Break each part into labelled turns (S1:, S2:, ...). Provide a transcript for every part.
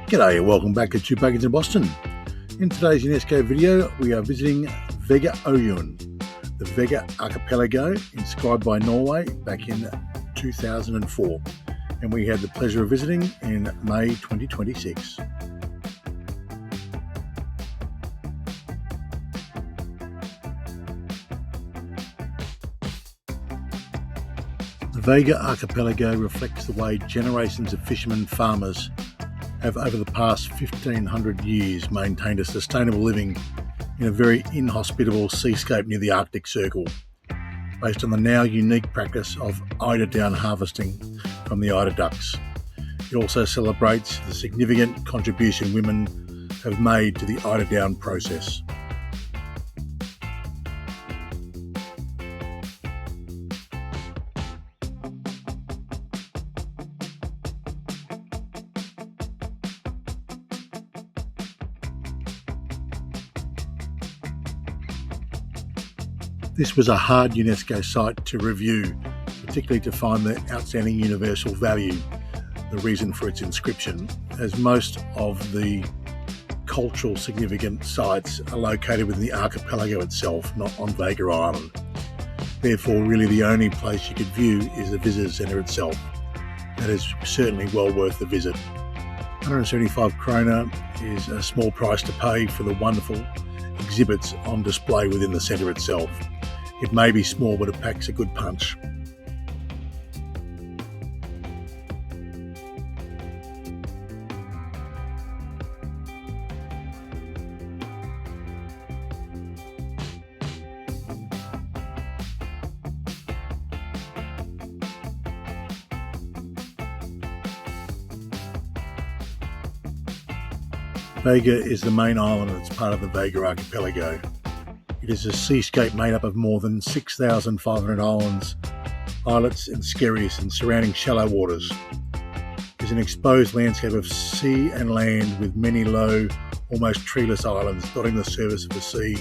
S1: G'day and welcome back to Two Pagans in Boston. In today's UNESCO video, we are visiting Vegaoyan, the Vega Archipelago, inscribed by Norway back in 2004. And we had the pleasure of visiting in May 2026. The Vega Archipelago reflects the way generations of fishermen and farmers have over the past 1500 years maintained a sustainable living in a very inhospitable seascape near the Arctic Circle, based on the now unique practice of eider-down harvesting from the eider ducks. It also celebrates the significant contribution women have made to the eider-down process. This was a hard UNESCO site to review, particularly to find the outstanding universal value, the reason for its inscription, as most of the cultural significant sites are located within the archipelago itself, not on Vega Island. Therefore, really the only place you could view is the visitor centre itself. That is certainly well worth the visit. 175 krona is a small price to pay for the wonderful exhibits on display within the centre itself. It may be small, but it packs a good punch. Vega is the main island and it's part of the Vega Archipelago. It is a seascape made up of more than 6,500 islands, islets and skerries and surrounding shallow waters. It is an exposed landscape of sea and land with many low, almost treeless islands dotting the surface of the sea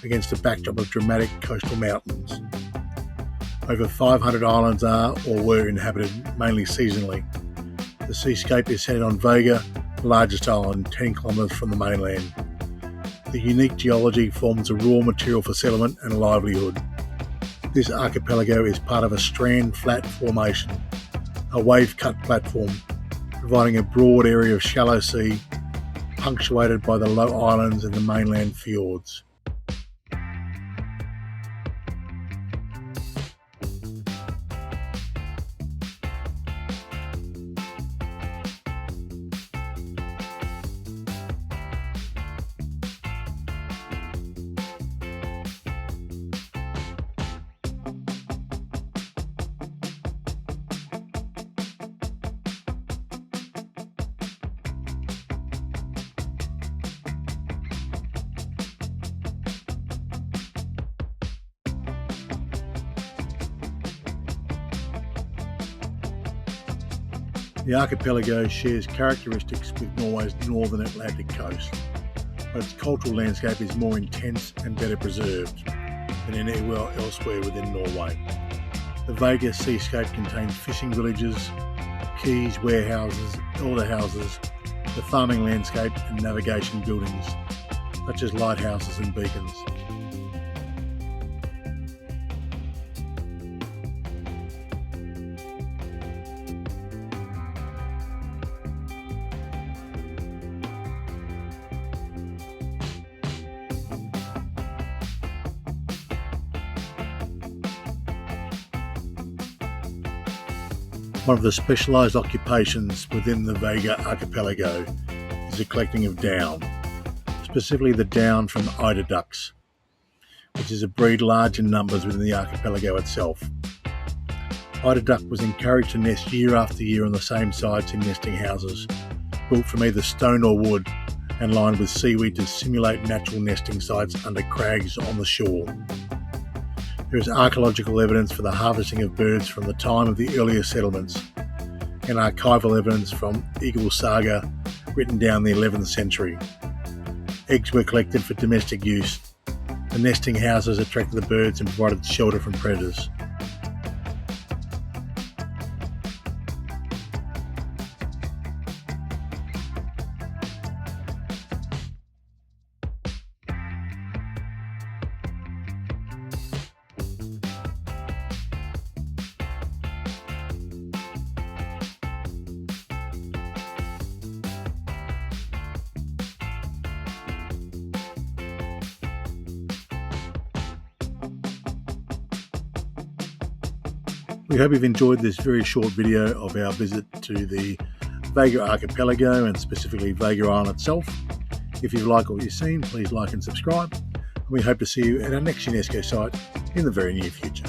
S1: against a backdrop of dramatic coastal mountains. Over 500 islands are or were inhabited, mainly seasonally. The seascape is centred on Vega, the largest island, 10 kilometres from the mainland. The unique geology forms a raw material for settlement and livelihood. This archipelago is part of a strand flat formation, a wave-cut platform, providing a broad area of shallow sea, punctuated by the low islands and the mainland fjords. The archipelago shares characteristics with Norway's northern Atlantic coast, but its cultural landscape is more intense and better preserved than anywhere elsewhere within Norway. The Vega seascape contains fishing villages, quays, warehouses, elder houses, the farming landscape and navigation buildings, such as lighthouses and beacons. One of the specialised occupations within the Vega Archipelago is the collecting of down, specifically the down from eider ducks, which is a breed large in numbers within the archipelago itself. Eider duck was encouraged to nest year after year on the same sites in nesting houses, built from either stone or wood and lined with seaweed to simulate natural nesting sites under crags on the shore. There is archaeological evidence for the harvesting of birds from the time of the earlier settlements and archival evidence from Eagle Saga written down in the 11th century. Eggs were collected for domestic use. The nesting houses attracted the birds and provided shelter from predators. We hope you've enjoyed this very short video of our visit to the Vega Archipelago and specifically Vegaoyan itself. If you like what you've seen, please like and subscribe. And we hope to see you at our next UNESCO site in the very near future.